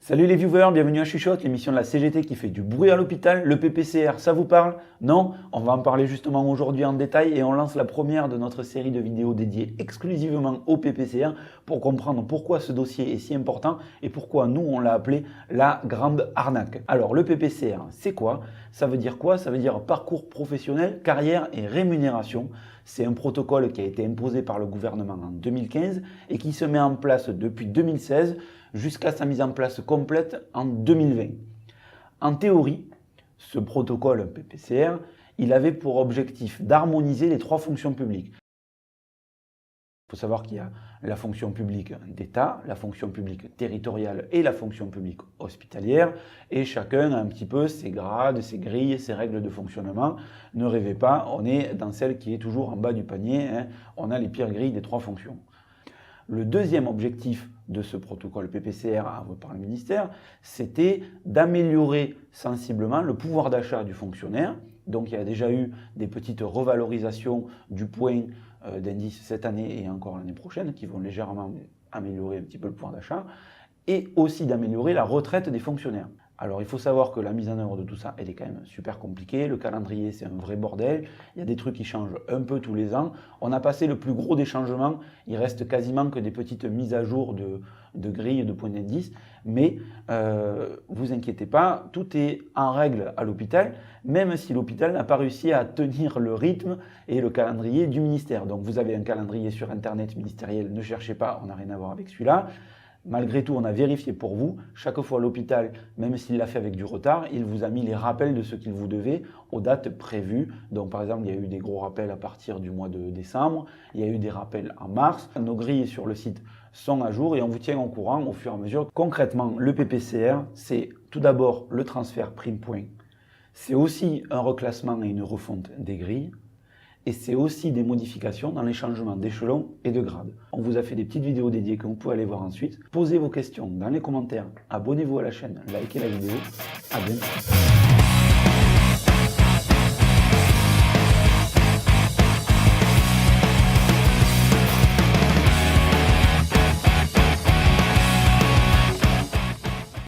Salut les viewers, bienvenue à Chuchote, l'émission de la CGT qui fait du bruit à l'hôpital. Le PPCR, ça vous parle? Non? On va en parler justement aujourd'hui en détail et on lance la première de notre série de vidéos dédiées exclusivement au PPCR pour comprendre pourquoi ce dossier est si important et pourquoi nous on l'a appelé la grande arnaque. Alors le PPCR, c'est quoi? Ça veut dire quoi? Ça veut dire parcours professionnel, carrière et rémunération. C'est un protocole qui a été imposé par le gouvernement en 2015 et qui se met en place depuis 2016 jusqu'à sa mise en place complète en 2020. En théorie, ce protocole PPCR, il avait pour objectif d'harmoniser les trois fonctions publiques. Il faut savoir qu'il y a la fonction publique d'État, la fonction publique territoriale et la fonction publique hospitalière. Et chacun a un petit peu ses grades, ses grilles, ses règles de fonctionnement. Ne rêvez pas, on est dans celle qui est toujours en bas du panier. On a les pires grilles des trois fonctions. Le deuxième objectif de ce protocole PPCR par le ministère, c'était d'améliorer sensiblement le pouvoir d'achat du fonctionnaire. Donc il y a déjà eu des petites revalorisations du point d'indice cette année et encore l'année prochaine qui vont légèrement améliorer un petit peu le pouvoir d'achat et aussi d'améliorer la retraite des fonctionnaires. Alors il faut savoir que la mise en œuvre de tout ça, elle est quand même super compliquée. Le calendrier, c'est un vrai bordel. Il y a des trucs qui changent un peu tous les ans. On a passé le plus gros des changements. Il reste quasiment que des petites mises à jour de grilles, de points d'indice. Mais vous inquiétez pas, tout est en règle à l'hôpital, même si l'hôpital n'a pas réussi à tenir le rythme et le calendrier du ministère. Donc vous avez un calendrier sur Internet ministériel, ne cherchez pas, on n'a rien à voir avec celui-là. Malgré tout, on a vérifié pour vous. Chaque fois, l'hôpital, même s'il l'a fait avec du retard, il vous a mis les rappels de ce qu'il vous devait aux dates prévues. Donc, par exemple, il y a eu des gros rappels à partir du mois de décembre. Il y a eu des rappels en mars. Nos grilles sur le site sont à jour et on vous tient au courant au fur et à mesure. Concrètement, le PPCR, c'est tout d'abord le transfert prime-point. C'est aussi un reclassement et une refonte des grilles. Et c'est aussi des modifications dans les changements d'échelon et de grade. On vous a fait des petites vidéos dédiées que vous pouvez aller voir ensuite. Posez vos questions dans les commentaires, abonnez-vous à la chaîne, likez la vidéo. À bientôt.